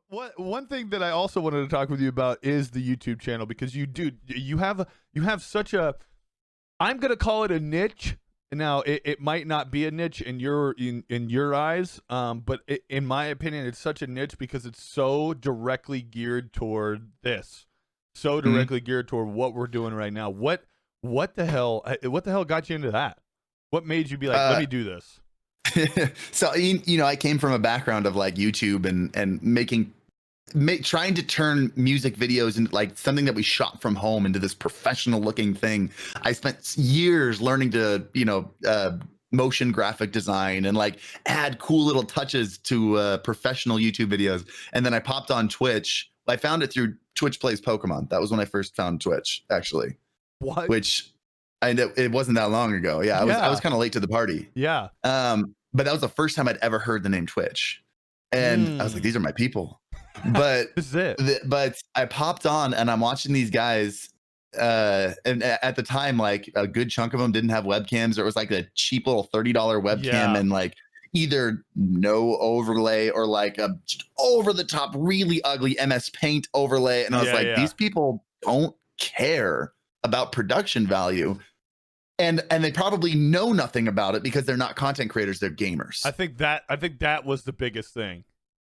what one thing that I also wanted to talk with you about is the YouTube channel, because you have such a, I'm gonna call it a niche. Now it might not be a niche in your eyes, but in my opinion, it's such a niche because it's so directly geared toward this, so directly geared toward what we're doing right now. What the hell got you into that? What made you be like, let me do this? So I came from a background of like YouTube and trying to turn music videos into like something that we shot from home into this professional looking thing. I spent years learning to motion graphic design and like add cool little touches to professional YouTube videos. And then I popped on Twitch. I found it through Twitch Plays Pokemon. That was when I first found Twitch, actually. What? Which I know it wasn't that long ago. Yeah, I was kind of late to the party. Yeah. But that was the first time I'd ever heard the name Twitch. And I was like, these are my people. But this is it. But I popped on and I'm watching these guys. And at the time, like a good chunk of them didn't have webcams. Or it was like a cheap little $30 webcam and like either no overlay or like a over the top, really ugly MS Paint overlay. And I was like, these people don't care about production value. And they probably know nothing about it because they're not content creators, they're gamers. I think that was the biggest thing.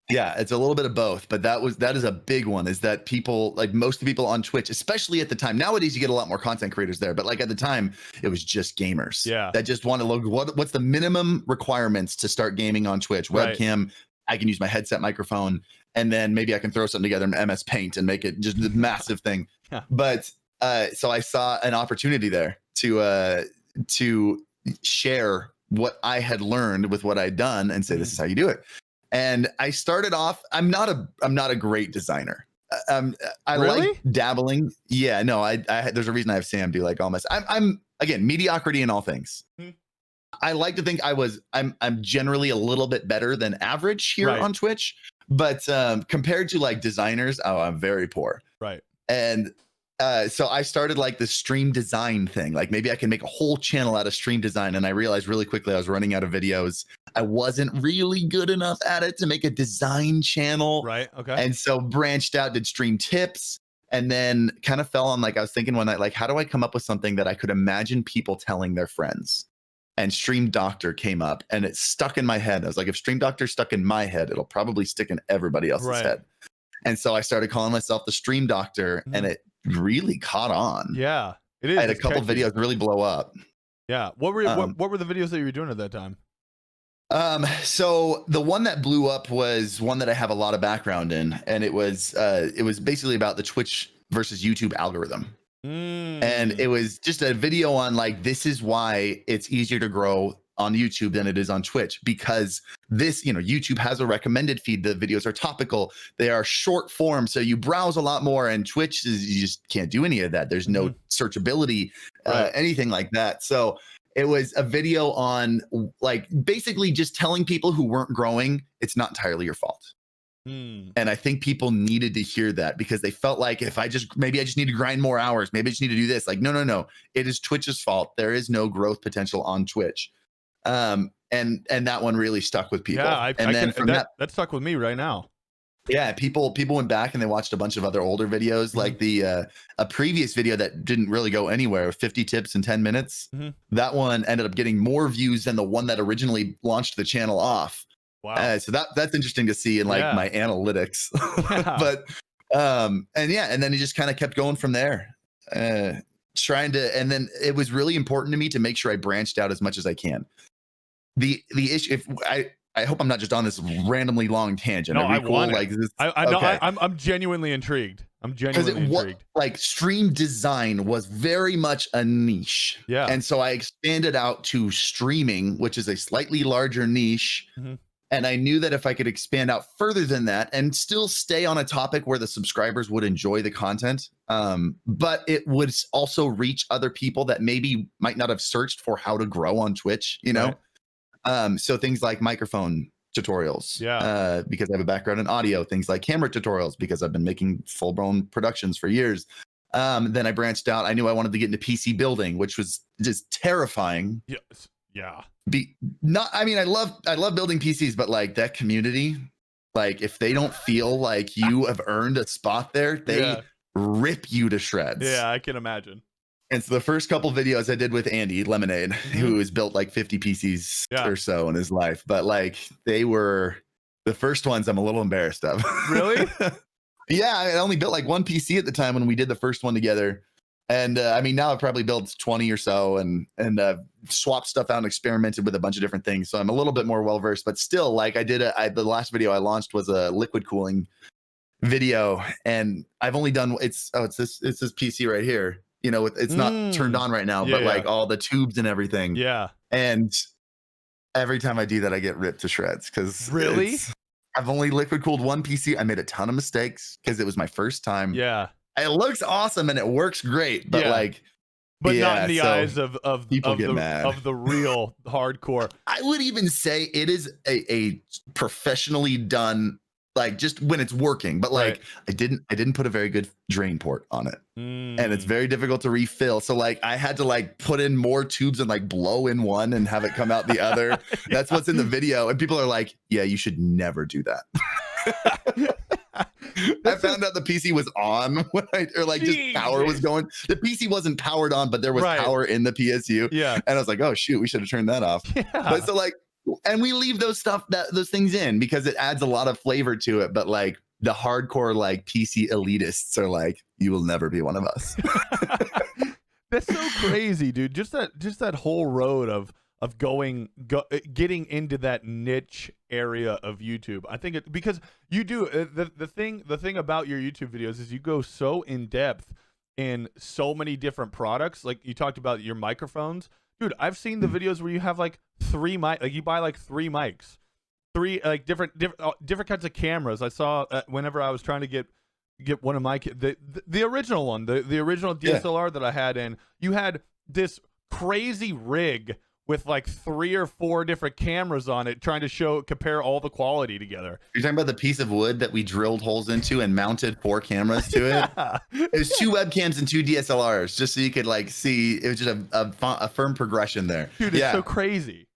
Yeah, it's a little bit of both, but that is a big one, is that people, like most of the people on Twitch, especially at the time. Nowadays you get a lot more content creators there, but like at the time it was just gamers. Yeah. That just want to look what's the minimum requirements to start gaming on Twitch? Webcam, I can use my headset microphone, and then maybe I can throw something together in MS Paint and make it just a massive thing. Yeah. But so I saw an opportunity there to share what I had learned with what I'd done and say, this is how you do it. And I started off, I'm not a great designer. I like dabbling. Yeah, no, I there's a reason I have Sam do like all my, I'm again, mediocrity in all things. I like to think I'm generally a little bit better than average here on Twitch, but compared to like designers, I'm very poor. Right. And so I started like the stream design thing. Like maybe I can make a whole channel out of stream design. And I realized really quickly I was running out of videos. I wasn't really good enough at it to make a design channel. Right. Okay. And so branched out, did stream tips, and then kind of fell on like, I was thinking one night, like, how do I come up with something that I could imagine people telling their friends? And Stream Doctor came up and it stuck in my head. I was like, if Stream Doctor stuck in my head, it'll probably stick in everybody else's head. And so I started calling myself the Stream Doctor, and it really caught on. Yeah, it is. I had a couple videos really blow up. Yeah. What were the videos that you were doing at that time? So the one that blew up was one that I have a lot of background in, and it was basically about the Twitch versus YouTube algorithm. And it was just a video on like, this is why it's easier to grow on YouTube than it is on Twitch, because this, YouTube has a recommended feed. The videos are topical. They are short form. So you browse a lot more, and Twitch you just can't do any of that. There's no searchability, anything like that. So it was a video on like basically just telling people who weren't growing, it's not entirely your fault. And I think people needed to hear that, because they felt like maybe I just need to grind more hours. Maybe I just need to do this. Like, no. It is Twitch's fault. There is no growth potential on Twitch. And that one really stuck with people. Yeah, that stuck with me right now. Yeah, people went back and they watched a bunch of other older videos, like a previous video that didn't really go anywhere, 50 tips in 10 minutes. That one ended up getting more views than the one that originally launched the channel off. Wow. So that's interesting to see in like my analytics. But and then he just kind of kept going from there. And then it was really important to me to make sure I branched out as much as I can. The issue, I hope I'm not just on this randomly long tangent. No, I want like this. I'm genuinely intrigued. Like stream design was very much a niche. Yeah. And so I expanded out to streaming, which is a slightly larger niche. And I knew that if I could expand out further than that and still stay on a topic where the subscribers would enjoy the content, but it would also reach other people that maybe might not have searched for how to grow on Twitch, so things like microphone tutorials, because I have a background in audio, things like camera tutorials, because I've been making full-blown productions for years. Then I branched out. I knew I wanted to get into PC building, which was just terrifying. Yes. Yeah. I love building PCs, but like that community, Like if they don't feel like you have earned a spot there, they rip you to shreds. Yeah, I can imagine. And so the first couple videos I did with Andy Lemonade, who has built like 50 PCs or so in his life, but like they were the first ones I'm a little embarrassed of. Really? Yeah, I only built like one PC at the time when we did the first one together. And I mean, now I've probably built 20 or so and swapped stuff out and experimented with a bunch of different things. So I'm a little bit more well-versed, but still, like the last video I launched was a liquid cooling video, and I've only done, it's this PC right here. You know, it's not turned on right now, but like all the tubes and everything. Yeah. And every time I do that, I get ripped to shreds because I've only liquid cooled one PC. I made a ton of mistakes because it was my first time. Yeah. It looks awesome and it works great, but but not in the eyes of people get mad. Of the real hardcore. I would even say it is a professionally done, like just when it's working, but like I didn't put a very good drain port on it, and it's very difficult to refill. So like I had to like put in more tubes and like blow in one and have it come out the other. That's what's in the video, and people are like, "Yeah, you should never do that." I found out the PC was on when just power was going. The PC wasn't powered on, but there was power in the PSU. Yeah, and I was like, "Oh shoot, we should have turned that off." Yeah. But so like. And we leave those things in because it adds a lot of flavor to it. But like the hardcore like PC elitists are like, you will never be one of us. That's so crazy, dude. Just that whole road of getting into that niche area of YouTube. I think because you do the thing about your YouTube videos is you go so in depth in so many different products. Like you talked about your microphones. Dude, I've seen the videos where you have like 3 mic, like you buy like 3 mics, 3 like different kinds of cameras. I saw whenever I was trying to get one of my the original one, the original DSLR that I had, and you had this crazy rig with like 3 or 4 different cameras on it, trying to compare all the quality together. You're talking about the piece of wood that we drilled holes into and mounted 4 cameras to it. It was 2 webcams and 2 DSLRs, just so you could like see. It was just a firm progression there. Dude, it's so crazy.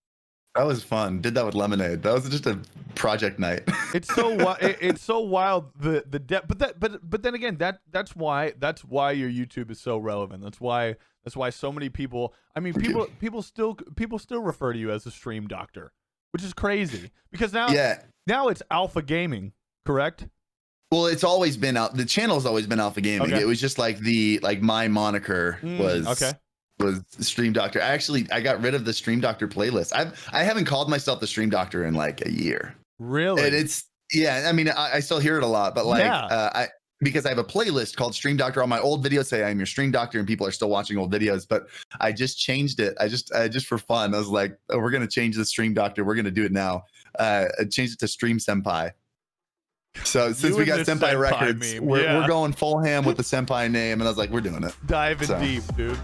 That was fun. Did that with Lemonade. That was just a project night. It's so it's so wild the depth, but then again, that's why your YouTube is so relevant. That's why so many people. I mean, people still refer to you as a stream doctor, which is crazy because now it's Alpha Gaming, correct? Well, it's always been out. The channel's always been Alpha Gaming. Okay. It was just like my moniker was Stream Doctor. I got rid of the Stream Doctor playlist. I haven't called myself the Stream Doctor in like a year. Really? And it's I mean, I still hear it a lot, but like because I have a playlist called Stream Doctor. All my old videos say I'm your Stream Doctor, and people are still watching old videos. But I just changed it. I just for fun. I was like, oh, we're gonna change the Stream Doctor. We're gonna do it now. I changed it to Stream Senpai. So since we got Senpai Records, we're going full ham with the Senpai name, and I was like, we're doing it. Diving deep, dude.